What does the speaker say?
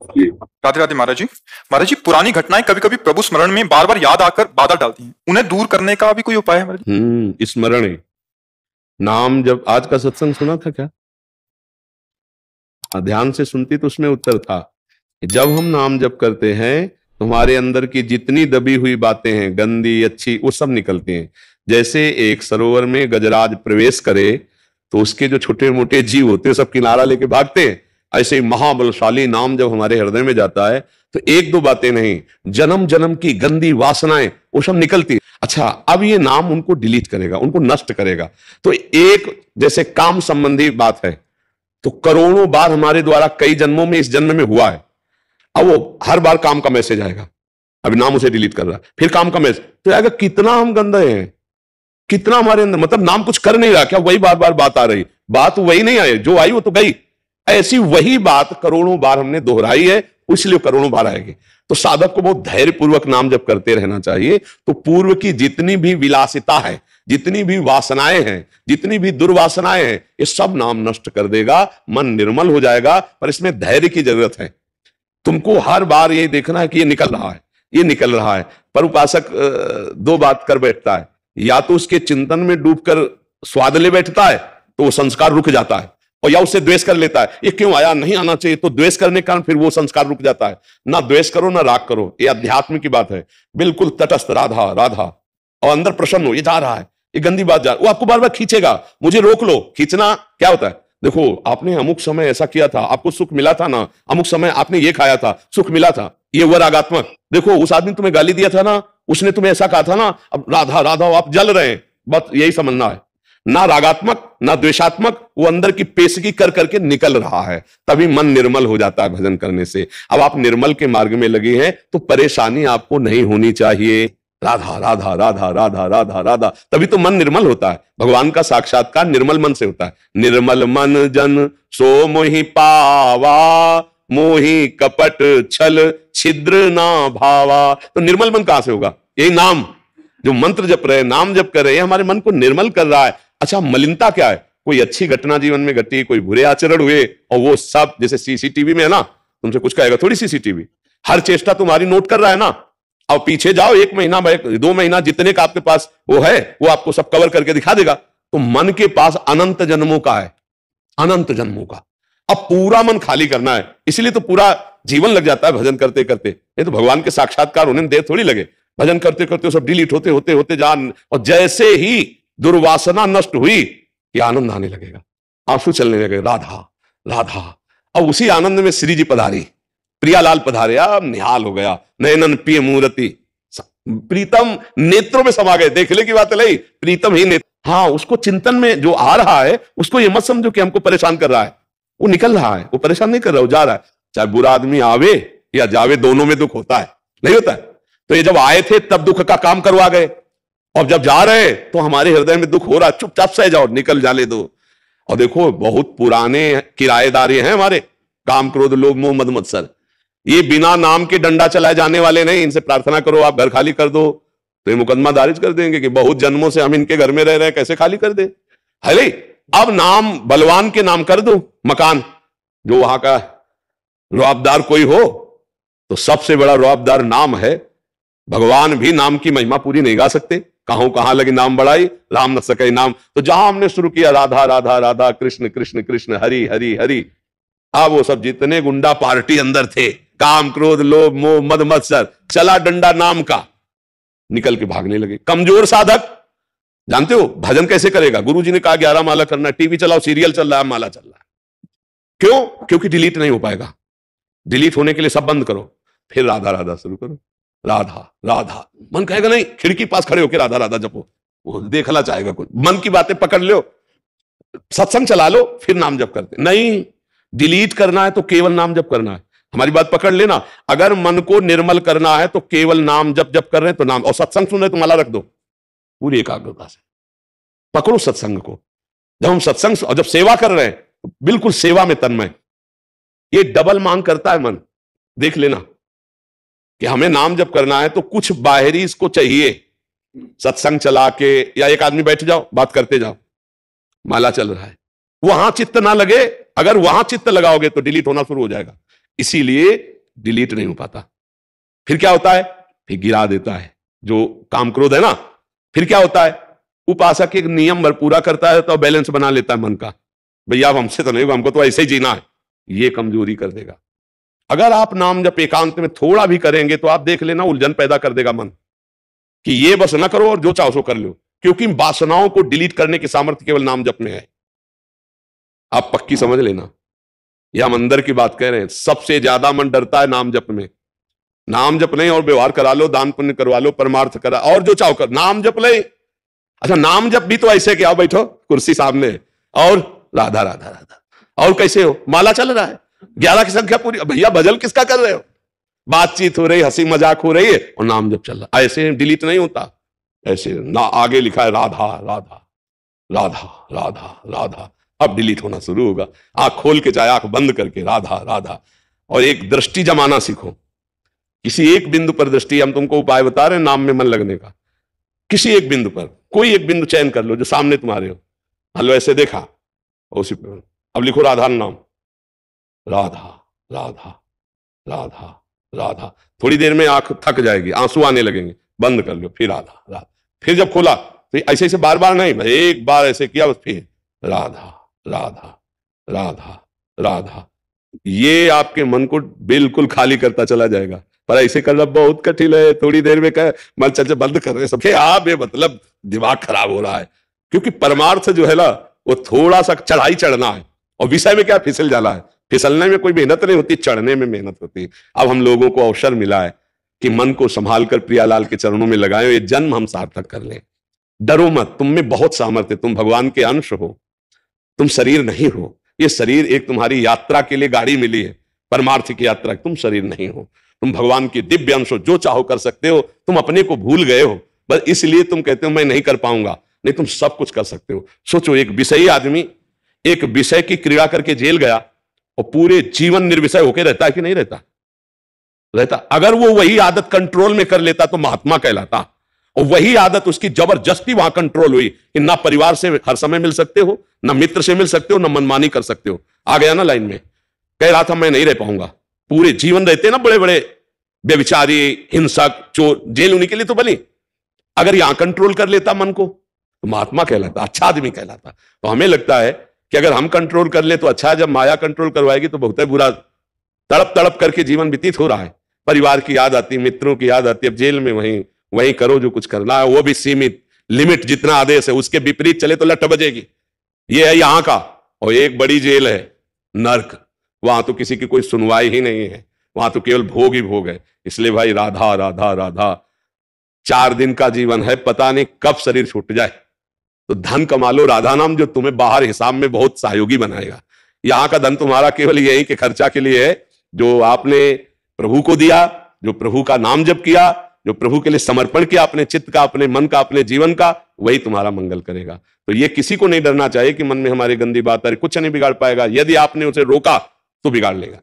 राधे राधे महाराज जी। महाराज जी, पुरानी घटनाएं कभी कभी प्रभु स्मरण में बार बार याद आकर बाधा डालती हैं, उन्हें दूर करने का भी कोई उपाय है महाराज जी? स्मरण नाम जब आज का सत्संग सुना था क्या? ध्यान से सुनती तो उसमें उत्तर था। जब हम नाम जप करते हैं तो हमारे अंदर की जितनी दबी हुई बातें हैं, गंदी अच्छी, वो सब निकलती हैं। जैसे एक सरोवर में गजराज प्रवेश करे तो उसके जो छोटे मोटे जीव होते हैं सब किनारा लेके भागते हैं, ऐसे ही महाबलशाली नाम जब हमारे हृदय में जाता है तो एक दो बातें नहीं, जन्म जन्म की गंदी वासनाएं वो सब निकलती। अच्छा, अब ये नाम उनको डिलीट करेगा, उनको नष्ट करेगा। तो एक जैसे काम संबंधी बात है तो करोड़ों बार हमारे द्वारा कई जन्मों में इस जन्म में हुआ है। अब वो हर बार काम का मैसेज आएगा, अभी नाम उसे डिलीट कर रहा है, फिर काम का मैसेज, तो आएगा कितना हम गंदे हैं, कितना हमारे अंदर, मतलब नाम कुछ कर नहीं रहा, क्या वही बार बार बात आ रही, बात वही नहीं आई, जो आई वो तो गई। ऐसी वही बात करोड़ों बार हमने दोहराई है, इसलिए करोड़ों बार आएगी। तो साधक को बहुत धैर्यपूर्वक नाम जप करते रहना चाहिए। तो पूर्व की जितनी भी विलासिता है, जितनी भी वासनाएं हैं, जितनी भी दुर्वासनाएं हैं, ये सब नाम नष्ट कर देगा, मन निर्मल हो जाएगा। पर इसमें धैर्य की जरूरत है। तुमको हर बार ये देखना है कि ये निकल रहा है, ये निकल रहा है। पर उपासक दो बात कर बैठता है, या तो उसके चिंतन में डूबकर स्वाद ले बैठता है तो वो संस्कार रुक जाता है, और या उससे द्वेष कर लेता है, ये क्यों आया, नहीं आना चाहिए, तो द्वेष करने के कारण फिर वो संस्कार रुक जाता है। ना द्वेष करो ना राग करो, ये अध्यात्म की बात है। बिल्कुल तटस्थ, राधा राधा, और अंदर प्रसन्न हो, ये जा रहा है, ये गंदी बात जा रहा है, वो आपको बार बार खींचेगा, मुझे रोक लो। खींचना क्या होता है? देखो, आपने अमुक समय ऐसा किया था, आपको सुख मिला था ना, अमुक समय आपने ये खाया था, सुख मिला था, ये हुआ रागात्मक। देखो, उस आदमी तुम्हें गाली दिया था ना, उसने तुम्हें ऐसा कहा था ना, अब राधा राधा आप जल रहे हैं, बस यही समझना है। ना रागात्मक ना द्वेषात्मक, वो अंदर की पेशगी कर करके निकल रहा है, तभी मन निर्मल हो जाता है भजन करने से। अब आप निर्मल के मार्ग में लगे हैं तो परेशानी आपको नहीं होनी चाहिए। राधा राधा राधा राधा राधा राधा, तभी तो मन निर्मल होता है। भगवान का साक्षात्कार निर्मल मन से होता है। निर्मल मन जन सो मोहि पावा, मोहि कपट छल छिद्र ना भावा। तो निर्मल मन कहां से होगा? यही नाम, जो मंत्र जप रहे, नाम जप कर रहे हैं, हमारे मन को निर्मल कर रहा है। अच्छा, मलिनता क्या है? कोई अच्छी घटना जीवन में घटी, कोई बुरे आचरण हुए, और वो सब जैसे सीसीटीवी में है ना, तुमसे कुछ कहेगा थोड़ी सीसीटीवी, हर चेष्टा तुम्हारी नोट कर रहा है ना। अब पीछे जाओ, 1 महीना 2 महीना जितने का आपके पास वो है, वो आपको सब कवर करके दिखा देगा। तो मन के पास अनंत जन्मों का है, अनंत जन्मों का। अब पूरा मन खाली करना है, इसलिए तो पूरा जीवन लग जाता है भजन करते करते। ये तो भगवान के साक्षात्कार होने में देर थोड़ी लगे, भजन करते करते सब डिलीट होते होते होते जान, और जैसे ही दुर्वासना नष्ट हुई कि आनंद आने लगेगा, आंसू चलने लगे, राधा राधा। अब उसी आनंद में श्री जी पधारी, प्रियालाल पधारे, अब निहाल हो गया, नयनन पिय मूर्ति, प्रीतम नेत्रों में समा गए। देखने की बात नहीं, प्रीतम ही नेत्र। हाँ, उसको चिंतन में जो आ रहा है उसको ये मत समझो कि हमको परेशान कर रहा है, वो निकल रहा है, वो परेशान नहीं कर रहा, वो जा रहा है। चाहे बुरा आदमी आवे या जावे, दोनों में दुख होता है, नहीं होता है? तो ये जब आए थे तब दुख का काम करवा गए, और जब जा रहे तो हमारे हृदय में दुख हो रहा, चुपचाप सह जाओ, निकल जाने दो। और देखो, बहुत पुराने किराएदार हैं हमारे, काम क्रोध लोभ मोह मद मत्सर, ये बिना नाम के डंडा चलाए जाने वाले नहीं। इनसे प्रार्थना करो आप घर खाली कर दो, तो ये मुकदमा दारिज कर देंगे कि बहुत जन्मों से हम इनके घर में रह रहे हैं, कैसे खाली कर दे। अरे अब नाम, बलवान के नाम कर दो मकान, जो वहां का रुआबदार कोई हो, तो सबसे बड़ा रुआबदार नाम है। भगवान भी नाम की महिमा पूरी नहीं गा सकते, कहां लगी नाम बढ़ाई, राम न सके नाम। तो जहां हमने शुरू किया राधा राधा राधा, कृष्ण कृष्ण कृष्ण, हरि हरि हरि, अब वो सब जितने गुंडा पार्टी अंदर थे, काम क्रोध लोभ मोह मद मत्सर, चला डंडा नाम का, निकल के भागने लगे। कमजोर साधक, जानते हो भजन कैसे करेगा? गुरुजी ने कहा 11 माला करना, टीवी चलाओ, सीरियल चल रहा है, माला चल रहा है। क्यों? क्योंकि डिलीट नहीं हो पाएगा। डिलीट होने के लिए सब बंद करो, फिर राधा राधा शुरू करो, राधा राधा। मन कहेगा नहीं, खिड़की पास खड़े होकर राधा राधा जपो, वो देखना चाहेगा कुछ, मन की बातें पकड़ लो, सत्संग चला लो, फिर नाम जप करते नहीं। डिलीट करना है तो केवल नाम जप करना है। हमारी बात पकड़ लेना, अगर मन को निर्मल करना है तो केवल नाम जप कर रहे हैं तो नाम, और सत्संग सुन रहे तो माला रख दो पूरी एकाग्रता से, पकड़ो सत्संग को। जब हम सत्संग और जब सेवा कर रहे हैं तो बिल्कुल सेवा में तन्मय। ये डबल मांग करता है मन, देख लेना कि हमें नाम जप करना है तो कुछ बाहरी इसको चाहिए। सत्संग चला के या एक आदमी बैठ जाओ, बात करते जाओ, माला चल रहा है, वहां चित्त ना लगे। अगर वहां चित्त लगाओगे तो डिलीट होना शुरू हो जाएगा। इसीलिए डिलीट नहीं हो पाता। फिर क्या होता है, फिर गिरा देता है। जो काम क्रोध है ना, फिर क्या होता है, उपासक एक नियम भर पूरा करता है तो बैलेंस बना लेता है मन का, भैया अब हमसे तो नहीं, हमको तो ऐसे ही जीना है, ये कमजोरी कर देगा। अगर आप नाम जब एकांत में थोड़ा भी करेंगे तो आप देख लेना उलझन पैदा कर देगा मन, कि ये बस ना करो और जो चाहो सो कर लो, क्योंकि वासनाओं को डिलीट करने की सामर्थ्य केवल नाम जप में है। आप पक्की समझ लेना, ये हम अंदर की बात कह रहे हैं। सबसे ज्यादा मन डरता है नाम जप में। नाम जप नहीं और व्यवहार करा लो, दान पुण्य करवा लो, परमार्थ करा और जो चाहो कर, नाम जप ले। अच्छा नाम जप भी तो ऐसे क्या, बैठो कुर्सी सामने और राधा राधा राधा, और कैसे हो, माला चल रहा है, 11 की संख्या पूरी, भैया भजन किसका कर रहे हो, बातचीत हो रही, हंसी मजाक हो रही है और नाम जप चल रहा, ऐसे डिलीट नहीं होता। ऐसे ना आगे लिखा है राधा राधा राधा राधा राधा, अब डिलीट होना शुरू होगा। आंख खोल के चाहे आंख बंद करके राधा राधा, और एक दृष्टि जमाना सीखो, किसी एक बिंदु पर दृष्टि। हम तुमको उपाय बता रहे हैं नाम में मन लगने का। किसी एक बिंदु पर, कोई एक बिंदु चयन कर लो जो सामने तुम्हारे हो, हलो ऐसे देखा, उसी पर अब लिखो राधा नाम, राधा राधा राधा राधा। थोड़ी देर में आंख थक जाएगी, आंसू आने लगेंगे, बंद कर लो, फिर राधा राधा। फिर जब खोला तो ऐसे ऐसे बार बार नहीं, एक बार ऐसे किया बस, फिर राधा राधा राधा राधा। ये आपके मन को बिल्कुल खाली करता चला जाएगा। पर ऐसे करना बहुत कठिन है, थोड़ी देर में कह मन चल बंद कर रहे सबके, आप ये मतलब दिमाग खराब हो रहा है, क्योंकि परमार्थ जो है ना वो थोड़ा सा चढ़ाई चढ़ना है, और विषय में क्या फिसल जाना है। फिसलने में कोई मेहनत नहीं होती, चढ़ने में मेहनत होती है। अब हम लोगों को अवसर मिला है कि मन को संभाल कर प्रियालाल के चरणों में लगाएं, ये जन्म हम सार्थक कर लें। डरो मत, तुम में बहुत सामर्थ्य, तुम भगवान के अंश हो, तुम शरीर नहीं हो। ये शरीर एक तुम्हारी यात्रा के लिए गाड़ी मिली है, परमार्थ की यात्रा, तुम शरीर नहीं हो, तुम भगवान के दिव्य अंश हो, जो चाहो कर सकते हो। तुम अपने को भूल गए हो, बस इसलिए तुम कहते हो मैं नहीं कर पाऊंगा, नहीं तुम सब कुछ कर सकते हो। सोचो एक विषयी आदमी एक विषय की क्रीड़ा करके जेल गया और पूरे जीवन निर्विषय होकर रहता है कि नहीं रहता, रहता। अगर वो वही आदत कंट्रोल में कर लेता तो महात्मा कहलाता, और वही आदत उसकी जबरदस्ती वहां कंट्रोल हुई कि ना परिवार से हर समय मिल सकते हो, ना मित्र से मिल सकते हो, ना मनमानी कर सकते हो। आ गया ना लाइन में, कह रहा था मैं नहीं रह पाऊंगा, पूरे जीवन रहते ना बड़े बड़े व्यभिचारी, हिंसक, चोर, जेल उन्हीं के लिए तो बनी। अगर यहां कंट्रोल कर लेता मन को तो महात्मा कहलाता, अच्छा आदमी कहलाता। तो हमें लगता है कि अगर हम कंट्रोल कर ले तो अच्छा है, जब माया कंट्रोल करवाएगी तो बहुत है बुरा। तड़प तड़प करके जीवन व्यतीत हो रहा है, परिवार की याद आती, मित्रों की याद आती, अब जेल में वहीं करो जो कुछ करना है, वो भी सीमित, लिमिट जितना आदेश है उसके विपरीत चले तो लट बजेगी। ये है यहां का। और एक बड़ी जेल है नर्क, वहां तो किसी की कोई सुनवाई ही नहीं है, वहां तो केवल भोग ही भोग है। इसलिए भाई राधा राधा राधा, 4 दिन का जीवन है, पता नहीं कब शरीर छूट जाए। तो धन कमा लो राधा नाम, जो तुम्हें बाहर हिसाब में बहुत सहयोगी बनाएगा। यहां का धन तुम्हारा केवल यही के खर्चा के लिए है, जो आपने प्रभु को दिया, जो प्रभु का नाम जप किया, जो प्रभु के लिए समर्पण किया, अपने चित्त का, अपने मन का, अपने जीवन का, वही तुम्हारा मंगल करेगा। तो ये किसी को नहीं डरना चाहिए कि मन में हमारी गंदी बात है, कुछ नहीं बिगाड़ पाएगा। यदि आपने उसे रोका तो बिगाड़ लेगा।